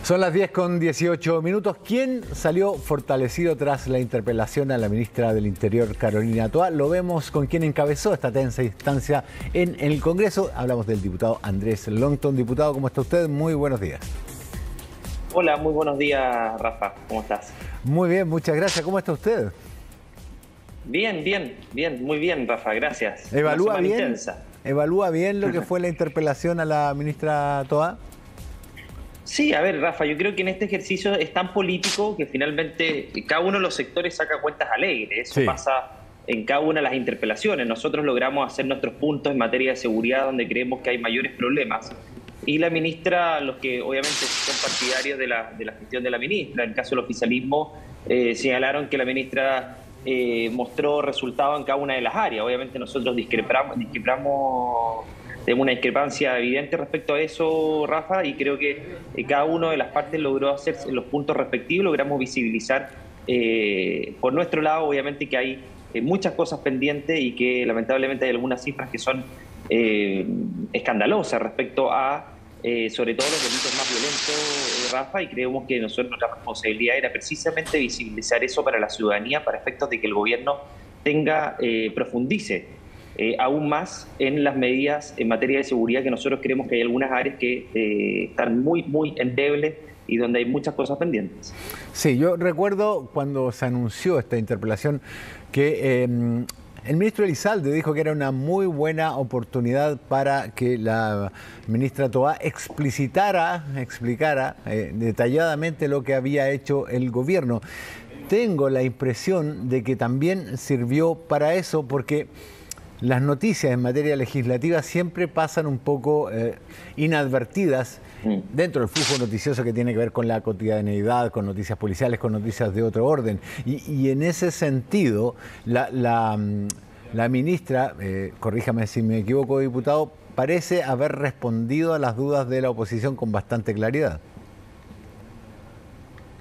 Son las 10:18. ¿Quién salió fortalecido tras la interpelación a la ministra del Interior, Carolina Toá? Lo vemos con quien encabezó esta tensa instancia en el Congreso. Hablamos del diputado Andrés Longton. Diputado, ¿cómo está usted? Muy buenos días. Hola, muy buenos días, Rafa. ¿Cómo estás? Muy bien, muchas gracias. ¿Cómo está usted? Bien, muy bien, Rafa, gracias. ¿Evalúa bien lo que fue la interpelación a la ministra Toá? Sí, a ver, Rafa, yo creo que en este ejercicio es tan político que finalmente cada uno de los sectores saca cuentas alegres. Eso pasa en cada una de las interpelaciones. Nosotros logramos hacer nuestros puntos en materia de seguridad donde creemos que hay mayores problemas. Y la ministra, los que obviamente son partidarios de la gestión de la ministra, en el caso del oficialismo, señalaron que la ministra mostró resultados en cada una de las áreas. Obviamente nosotros discrepamos de una discrepancia evidente respecto a eso, Rafa, y creo que cada una de las partes logró hacer los puntos respectivos, logramos visibilizar por nuestro lado, obviamente, que hay muchas cosas pendientes y que lamentablemente hay algunas cifras que son escandalosas respecto a, sobre todo, los delitos más violentos, Rafa, y creemos que nuestra responsabilidad era precisamente visibilizar eso para la ciudadanía, para efectos de que el gobierno profundice aún más en las medidas en materia de seguridad, que nosotros creemos que hay algunas áreas que están muy endebles y donde hay muchas cosas pendientes. Sí, yo recuerdo cuando se anunció esta interpelación que el ministro Elizalde dijo que era una muy buena oportunidad para que la ministra Toá explicara detalladamente lo que había hecho el gobierno. Tengo la impresión de que también sirvió para eso, porque las noticias en materia legislativa siempre pasan un poco inadvertidas dentro del flujo noticioso que tiene que ver con la cotidianeidad, con noticias policiales, con noticias de otro orden. Y en ese sentido, la ministra, corríjame si me equivoco, diputado, parece haber respondido a las dudas de la oposición con bastante claridad.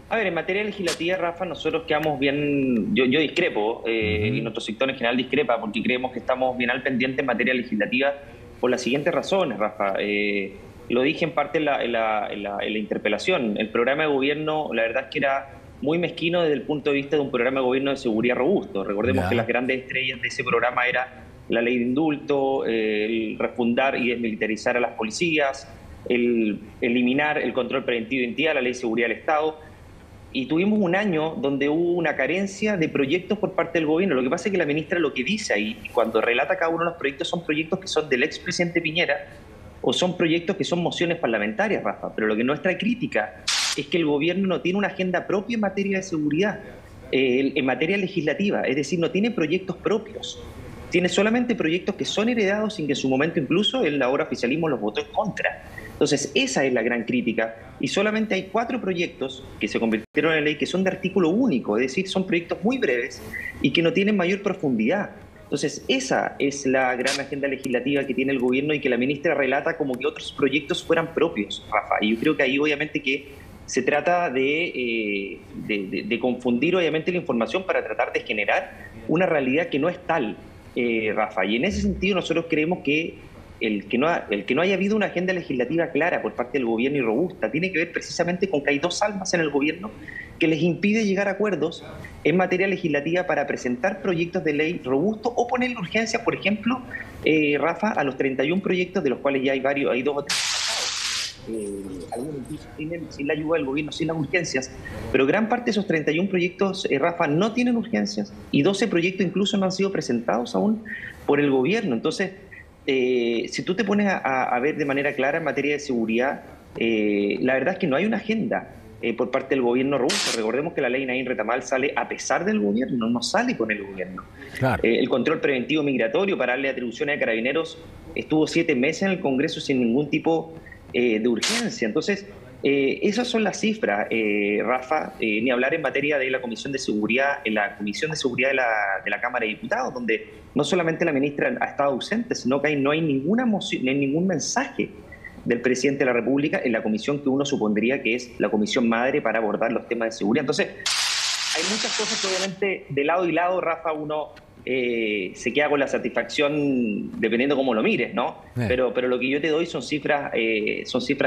A ver, en materia legislativa, Rafa, nosotros quedamos bien, yo discrepo, y nuestro sector en general discrepa, porque creemos que estamos bien al pendiente en materia legislativa por las siguientes razones, Rafa. Lo dije en parte en la interpelación. El programa de gobierno, la verdad es que era muy mezquino desde el punto de vista de un programa de gobierno de seguridad robusto. Recordemos que las grandes estrellas de ese programa era la ley de indulto, el refundar y desmilitarizar a las policías, el eliminar el control preventivo de identidad, la ley de seguridad del Estado. Y tuvimos un año donde hubo una carencia de proyectos por parte del gobierno. Lo que pasa es que la ministra lo que dice ahí, cuando relata cada uno de los proyectos, son proyectos que son del expresidente Piñera o son proyectos que son mociones parlamentarias, Rafa. Pero lo que nuestra crítica es que el gobierno no tiene una agenda propia en materia de seguridad, en materia legislativa. Es decir, no tiene proyectos propios. Tiene solamente proyectos que son heredados sin que en su momento incluso el ahora oficialismo los votó en contra. Entonces, esa es la gran crítica. Y solamente hay 4 proyectos que se convirtieron en ley que son de artículo único, es decir, son proyectos muy breves y que no tienen mayor profundidad. Entonces, esa es la gran agenda legislativa que tiene el gobierno y que la ministra relata como que otros proyectos fueran propios, Rafa. Y yo creo que ahí obviamente que se trata de confundir obviamente la información para tratar de generar una realidad que no es tal, Rafa. Y en ese sentido nosotros creemos que el que no haya habido una agenda legislativa clara por parte del gobierno y robusta tiene que ver precisamente con que hay 2 almas en el gobierno que les impide llegar a acuerdos en materia legislativa para presentar proyectos de ley robustos o ponerle urgencia, por ejemplo, Rafa, a los 31 proyectos, de los cuales ya hay 2 o 3 pasados. Algunos tienen sin la ayuda del gobierno, sin las urgencias, pero gran parte de esos 31 proyectos, Rafa, no tienen urgencias y 12 proyectos incluso no han sido presentados aún por el gobierno. Entonces, si tú te pones a ver de manera clara en materia de seguridad, la verdad es que no hay una agenda por parte del gobierno robusto. Recordemos que la ley Naín Retamal sale a pesar del gobierno, no sale con el gobierno. Claro. El control preventivo migratorio para darle atribuciones a Carabineros estuvo 7 meses en el Congreso sin ningún tipo de urgencia. Entonces, esas son las cifras, Rafa, ni hablar en materia de la Comisión de Seguridad, en la Comisión de Seguridad de la Cámara de Diputados, donde no solamente la ministra ha estado ausente, sino que no hay ninguna moción, ningún mensaje del presidente de la República en la comisión que uno supondría que es la comisión madre para abordar los temas de seguridad. Entonces, hay muchas cosas que obviamente de lado y lado, Rafa, uno se queda con la satisfacción dependiendo cómo lo mires, ¿no? Pero lo que yo te doy son cifras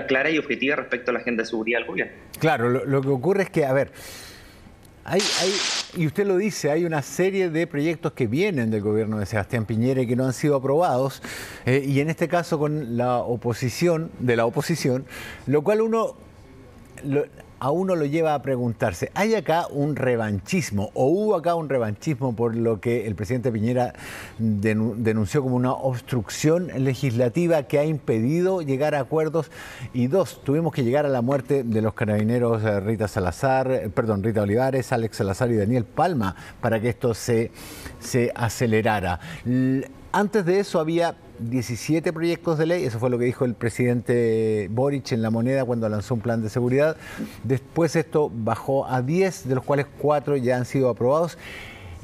claras y objetivas respecto a la agenda de seguridad del gobierno. Claro, lo que ocurre es que, a ver, y usted lo dice, hay una serie de proyectos que vienen del gobierno de Sebastián Piñera y que no han sido aprobados, y en este caso con la oposición, lo cual a uno lo lleva a preguntarse, ¿hay acá un revanchismo o hubo acá un revanchismo por lo que el presidente Piñera denunció como una obstrucción legislativa que ha impedido llegar a acuerdos? Y dos, tuvimos que llegar a la muerte de los carabineros Rita Olivares, Alex Salazar y Daniel Palma para que esto se acelerara. Antes de eso había 17 proyectos de ley, eso fue lo que dijo el presidente Boric en La Moneda cuando lanzó un plan de seguridad. Después esto bajó a 10, de los cuales 4 ya han sido aprobados.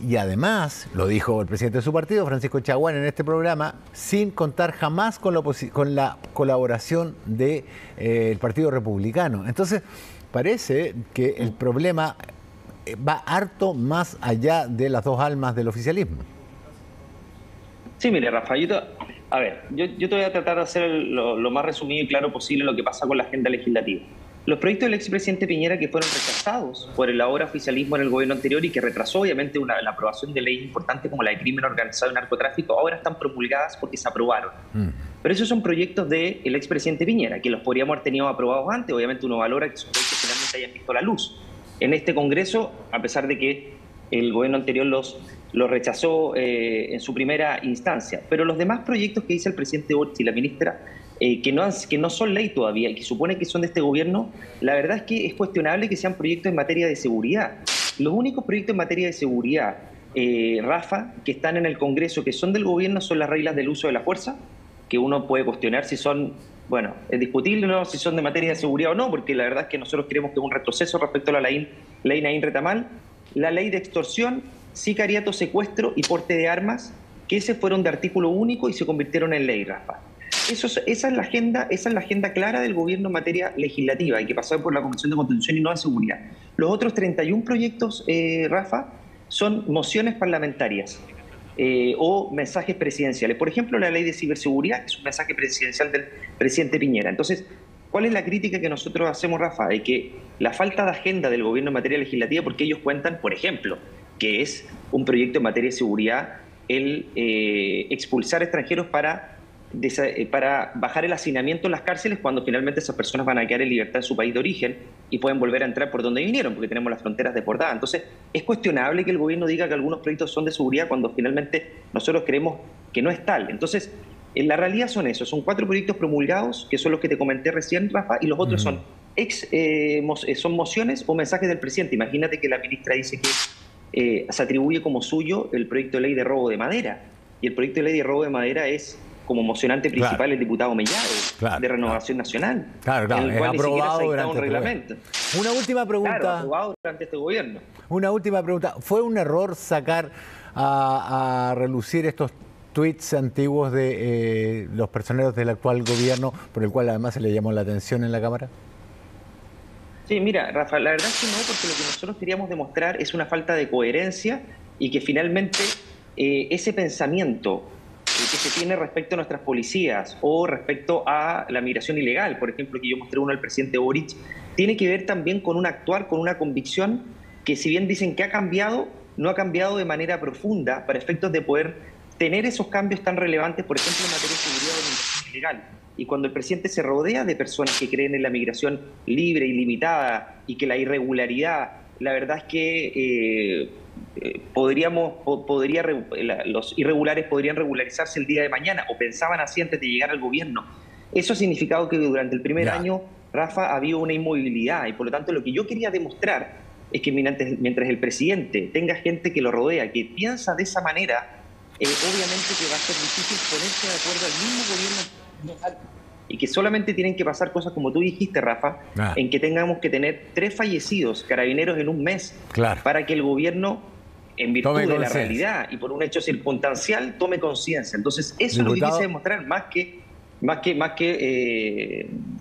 Y además, lo dijo el presidente de su partido, Francisco Chaguán, en este programa, sin contar jamás con la colaboración del Partido Republicano. Entonces, parece que el problema va harto más allá de las dos almas del oficialismo. Sí, mire, Rafa, yo te voy a tratar de hacer lo más resumido y claro posible lo que pasa con la agenda legislativa. Los proyectos del expresidente Piñera que fueron rechazados por el ahora oficialismo en el gobierno anterior y que retrasó obviamente la aprobación de leyes importantes como la de crimen organizado y narcotráfico, ahora están promulgadas porque se aprobaron. Pero esos son proyectos del expresidente Piñera, que los podríamos haber tenido aprobados antes. Obviamente uno valora que esos proyectos finalmente hayan visto la luz. En este Congreso, a pesar de que el gobierno anterior los rechazó en su primera instancia. Pero los demás proyectos que dice el presidente Boric y la ministra, que no son ley todavía y que supone que son de este gobierno, la verdad es que es cuestionable que sean proyectos en materia de seguridad. Los únicos proyectos en materia de seguridad, Rafa, que están en el Congreso, que son del gobierno, son las reglas del uso de la fuerza, que uno puede cuestionar si son, bueno, es discutible, ¿no?, si son de materia de seguridad o no, porque la verdad es que nosotros creemos que es un retroceso respecto a la ley Naín Retamal. La ley de extorsión, sicariato, secuestro y porte de armas, que ese fueron de artículo único y se convirtieron en ley, Rafa. Esa es la agenda clara del gobierno en materia legislativa y que pasó por la Comisión de Constitución y no de seguridad. Los otros 31 proyectos, Rafa, son mociones parlamentarias o mensajes presidenciales. Por ejemplo, la ley de ciberseguridad, que es un mensaje presidencial del presidente Piñera. Entonces, ¿cuál es la crítica que nosotros hacemos, Rafa? De que la falta de agenda del gobierno en materia legislativa, porque ellos cuentan, por ejemplo, que es un proyecto en materia de seguridad el expulsar extranjeros para bajar el hacinamiento en las cárceles cuando finalmente esas personas van a quedar en libertad en su país de origen y pueden volver a entrar por donde vinieron, porque tenemos las fronteras desbordadas. Entonces, es cuestionable que el gobierno diga que algunos proyectos son de seguridad cuando finalmente nosotros creemos que no es tal. Entonces, en la realidad son esos, son 4 proyectos promulgados, que son los que te comenté recién, Rafa, y los otros son mociones o mensajes del presidente. Imagínate que la ministra dice que se atribuye como suyo el proyecto de ley de robo de madera, y el proyecto de ley de robo de madera es como mocionante principal el diputado Mellado, de Renovación Nacional, en el cual ni siquiera se ha dictado un reglamento. Una última pregunta. Claro, aprobado durante este gobierno. Una última pregunta. ¿Fue un error sacar a relucir estos tweets antiguos de los personeros del actual gobierno, por el cual además se le llamó la atención en la Cámara? Sí, mira, Rafa, la verdad es que no, porque lo que nosotros queríamos demostrar es una falta de coherencia y que finalmente ese pensamiento que se tiene respecto a nuestras policías o respecto a la migración ilegal, por ejemplo, que yo mostré uno al presidente Boric, tiene que ver también con un actuar, con una convicción que, si bien dicen que ha cambiado, no ha cambiado de manera profunda para efectos de poder tener esos cambios tan relevantes, por ejemplo, en materia de seguridad o migración ilegal. Y cuando el presidente se rodea de personas que creen en la migración libre, ilimitada, y que la irregularidad, la verdad es que los irregulares podrían regularizarse el día de mañana, o pensaban así antes de llegar al gobierno. Eso ha significado que durante el primer año, Rafa, ha habido una inmovilidad, y por lo tanto lo que yo quería demostrar es que mientras el presidente tenga gente que lo rodea, que piensa de esa manera, obviamente que va a ser difícil ponerse de acuerdo al mismo gobierno, y que solamente tienen que pasar cosas como tú dijiste, Rafa, en que tengamos que tener 3 fallecidos carabineros en un mes, para que el gobierno, en virtud de la realidad y por un hecho circunstancial, tome conciencia. Entonces, eso es lo que quise demostrar, más que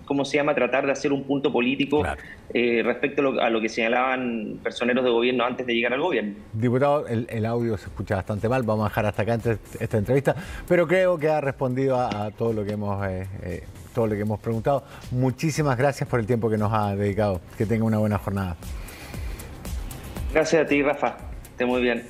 ¿cómo se llama?, tratar de hacer un punto político, claro, respecto a lo que señalaban personeros de gobierno antes de llegar al gobierno. Diputado, el audio se escucha bastante mal, vamos a dejar hasta acá esta entrevista, pero creo que ha respondido a todo lo que hemos preguntado. Muchísimas gracias por el tiempo que nos ha dedicado. Que tenga una buena jornada. Gracias a ti, Rafa. Esté muy bien.